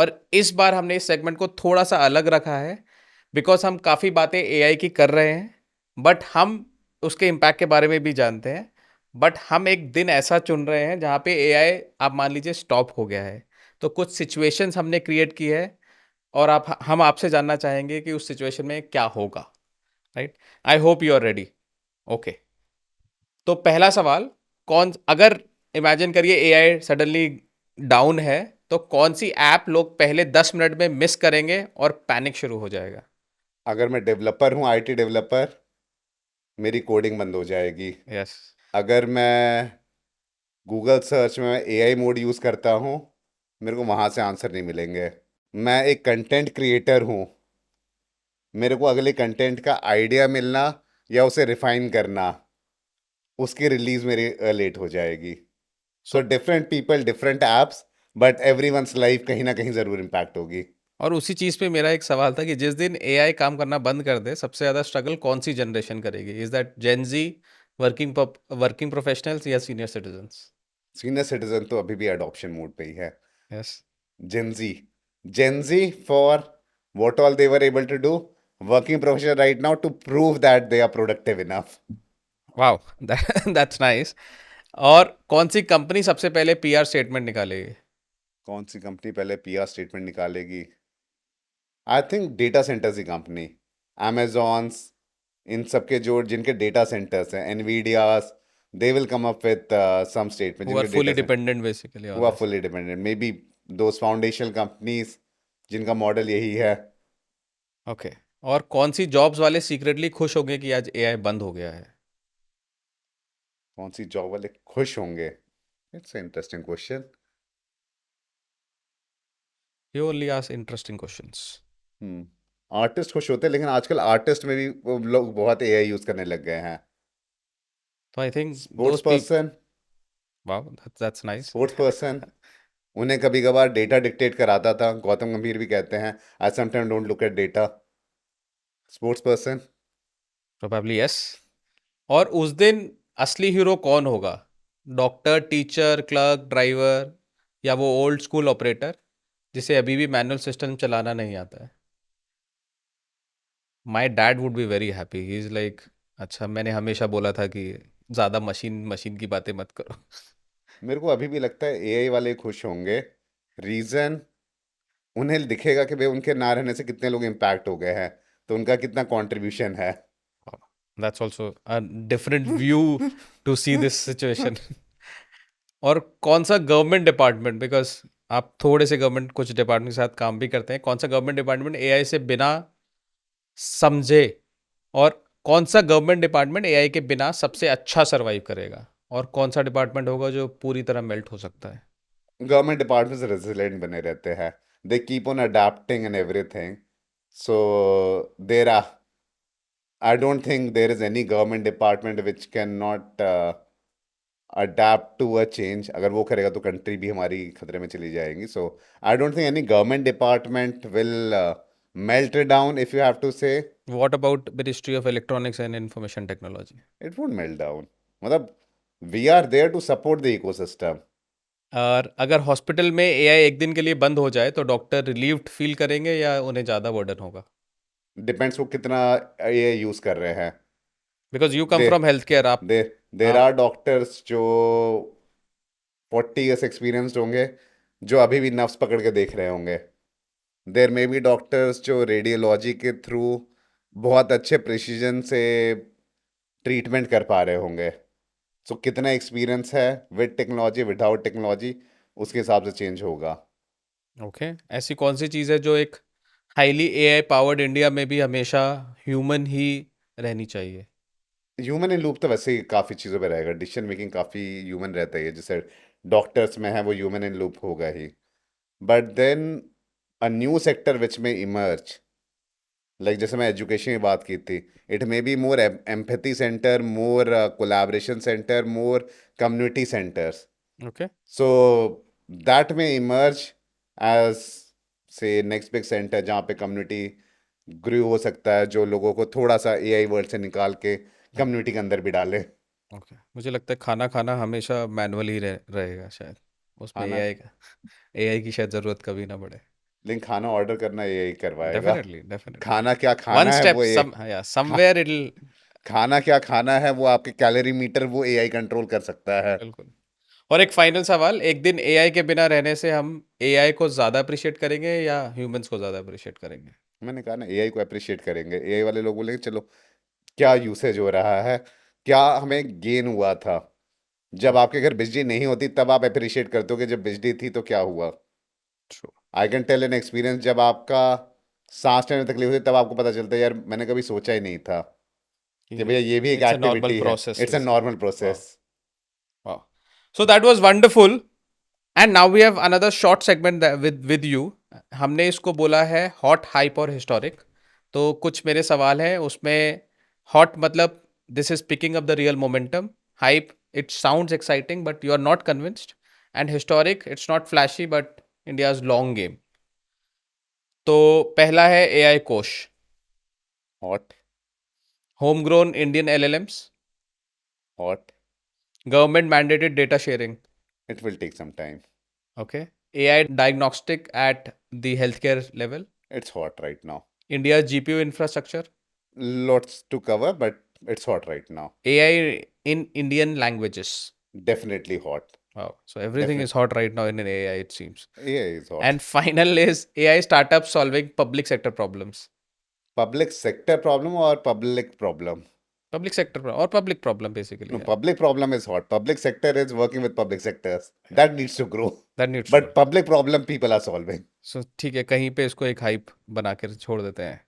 और इस बार हमने इस सेगमेंट को थोड़ा सा अलग रखा है, बिकॉज हम काफ़ी बातें एआई की कर रहे हैं, बट हम उसके इम्पैक्ट के बारे में भी जानते हैं। बट हम एक दिन ऐसा चुन रहे हैं जहाँ पे एआई, आप मान लीजिए, स्टॉप हो गया है। तो कुछ सिचुएशंस हमने क्रिएट की है, और हम आपसे जानना चाहेंगे कि उस सिचुएशन में क्या होगा। Right. I hope you are ready. Okay. तो पहला सवाल, कौन अगर इमेजिन करिए एआई सडनली डाउन है, तो कौन सी ऐप लोग पहले 10 मिनट में मिस करेंगे और पैनिक शुरू हो जाएगा? अगर मैं डेवलपर हूँ, आईटी डेवलपर, मेरी कोडिंग बंद हो जाएगी। यस। अगर मैं गूगल सर्च में एआई मोड यूज़ करता हूँ, मेरे को वहाँ से आंसर नहीं मिलेंगे। मैं एक कंटेंट क्रिएटर हूँ, मेरे को अगले कंटेंट का आइडिया मिलना या उसे रिफाइन करना, उसकी रिलीज मेरी लेट हो जाएगी। So so different people, different apps, but every once life कहीं ना कहीं ज़रूर इम्पैक्ट होगी। और उसी चीज़ पे मेरा एक सवाल था कि जिस दिन एआई काम करना बंद कर दे, सबसे ज़्यादा स्ट्रगल कौन सी जनरेशन करेगी? Is that Gen Z, working working professionals, या सीनियर सिटीजन्स? सीनियर सिटीजन तो अभी भी अडॉप्शन मोड पे ही है। Yes. Gen Z. Gen Z for what all they were able to do. Working professional right now to prove that they are productive enough. Wow, that's nice. और कौन सी company सबसे पहले पीआर स्टेटमेंट निकालेगी? कौन सी कंपनी पहले PR statement निकालेगी? आई थिंक डेटा सेंटर्स की कंपनी, Amazons, इन सबके जो जिनके डेटा सेंटर्स हैं, Nvidias, they will come up with some statement who are जिनके data fully centre dependent basically who on are this. Fully dependent, maybe those foundational companies जिनका model यही है। Okay. और कौन सी जॉब्स वाले secretly खुश होंगे कि आज एआई बंद हो गया है? कौन सी जॉब वाले खुश होंगे? It's interesting question. You only ask interesting questions. Artist खुश होते हैं, लेकिन आजकल आर्टिस्ट में भी वो लोग बहुत एआई यूज करने लग गए हैं। तो I think sports those peep person, wow, that's nice. Sports person, उन्हें कभी कभार डेटा डिक्टेट कराता था। गौतम गंभीर भी कहते हैं, आई sometime don't look at data. Sports person. Probably yes. और उस दिन असली हीरो कौन होगा? डॉक्टर, टीचर, क्लर्क, ड्राइवर, या वो ओल्ड स्कूल ऑपरेटर जिसे अभी भी मैनुअल सिस्टम चलाना नहीं आता है? My dad would be very happy, he is like, अच्छा मैंने हमेशा बोला था कि ज़्यादा मशीन मशीन की बातें मत करो। मेरे को अभी भी लगता है एआई वाले खुश होंगे। रीजन, उन्हें दिखेगा कि भाई उनके ना रहने से कितने लोग इम्पैक्ट हो गए हैं, तो उनका कितना कंट्रीब्यूशन है। That's also a different view to see this situation. और कौन सा गवर्नमेंट डिपार्टमेंट, बिकॉज आप थोड़े से गवर्नमेंट कुछ डिपार्टमेंट के साथ काम भी करते हैं, कौन सा गवर्नमेंट डिपार्टमेंट एआई से बिना समझे, और कौन सा गवर्नमेंट डिपार्टमेंट एआई के बिना सबसे अच्छा सरवाइव करेगा, और कौन सा डिपार्टमेंट होगा जो पूरी तरह मेल्ट हो सकता है? गवर्नमेंट डिपार्टमेंट रेजिलेंट बने रहते हैं। They keep on adapting and everything. So there are, I don't think there is any government department which cannot adapt to a change. अगर वो करेगा तो कंट्री भी हमारी खतरे में चली जाएगी. So I don't think any government department will melt down, if you have to say. What about ministry of electronics and information technology? It won't melt down. मतलब we are there to support the ecosystem. और अगर hospital में AI एक दिन के लिए बंद हो जाए तो डॉक्टर रिलीव्ड फील करेंगे या उन्हें ज़्यादा बर्डन होगा? Depends वो कितना ये यूज़ कर रहे हैं। Because you come they from health care, they there आप आर डॉक्टर्स जो 40 ईयर्स एक्सपीरियंस्ड होंगे, जो अभी भी नफ्स पकड़ के देख रहे होंगे। देर मे बी डॉक्टर्स जो रेडियोलॉजी के थ्रू बहुत अच्छे प्रिसीजन से ट्रीटमेंट कर पा रहे होंगे। सो कितना एक्सपीरियंस है विद टेक्नोलॉजी, विदाउट टेक्नोलॉजी, उसके हिसाब से चेंज होगा। ओके। ऐसी कौन सी चीज़ है जो एक हाईली एआई पावर्ड इंडिया में भी हमेशा ह्यूमन ही रहनी चाहिए? ह्यूमन इन लूप तो वैसे ही काफ़ी चीज़ों पे रहेगा, डिसीजन मेकिंग काफ़ी ह्यूमन रहता है, जैसे डॉक्टर्स में है वो ह्यूमन इन लूप होगा ही। But then a new sector which में इमर्ज, लाइक जैसे मैं एजुकेशन की बात की थी, it may be more empathy centre, more collaboration centre, more community centres. Okay. So that में इमर्ज एज से नेक्स्ट बिग सेंटर, जहाँ पे कम्युनिटी ग्रू हो सकता है, जो लोगों को थोड़ा सा एआई वर्ल्ड से निकाल के कम्युनिटी के अंदर भी डाले। ओके, मुझे लगता है खाना खाना हमेशा मैनुअल ही रहेगा शायद, उसमें खाना, एआई की शायद ज़रूरत कभी ना पड़े। लेकिन खाना ऑर्डर करना यही करवाएगा। डेफिनेटली खाना क्या वन खाना है स्टेप वो ये सम या खा, समवेयर इटल खाना क्या खाना है वो आपके कैलोरी मीटर वो एआई कंट्रोल कर सकता है। बिल्कुल। और एक फाइनल सवाल, एक दिन एआई के बिना रहने से हम एआई को ज़्यादा अप्रिशिएट करेंगे या ह्यूमंस को ज़्यादा अप्रिशिएट करेंगे? मैंने कहा ना एआई को अप्रिशिएट करेंगे। एआई वाले लोग बोलेंगे चलो क्या यूसेज हो रहा है, क्या हमें गेन हुआ था। जब ट्रू, आपके घर बिजली नहीं होती तब आप अप्रिशिएट करते हो कि जब बिजली थी तो क्या हुआ। True. I can tell an experience, जब आपका सांस लेने में तकलीफ होती है तब आपको पता चलता है यार मैंने कभी सोचा ही नहीं था कि भैया ये भी एक इट्स अ नॉर्मल एक्टिविटी है। Process it's to a see. Normal वाह, प्रोसेस। वाह। So that was wonderful. And now we have another short segment with you. हमने इसको बोला है हॉट, हाइप और हिस्टोरिक। तो कुछ मेरे सवाल हैं उसमें। हॉट मतलब this is picking up the real momentum. Hype, it sounds exciting but you are not convinced. And historic, it's not flashy but India's long game. तो पहला है AI Kosh, hot. Home grown Indian LLMs, hot. Government mandated data sharing. It will take some time. Okay. AI diagnostic at the healthcare level. It's hot right now. India's GPU infrastructure. Lots to cover, but it's hot right now. AI in Indian languages. Definitely hot. Wow. So everything is Definitely. hot right now in an AI, it seems. AI is hot. And final is AI startups solving public sector problems. Public sector problem or public problem? Public sector or public problem basically. No, Yeah. public problem is hot. Public sector is working with public sectors. That needs to grow. That needs to But go. public problem people are solving. So ठीक है, कहीं पे इसको एक hype बना कर छोड़ देते हैं.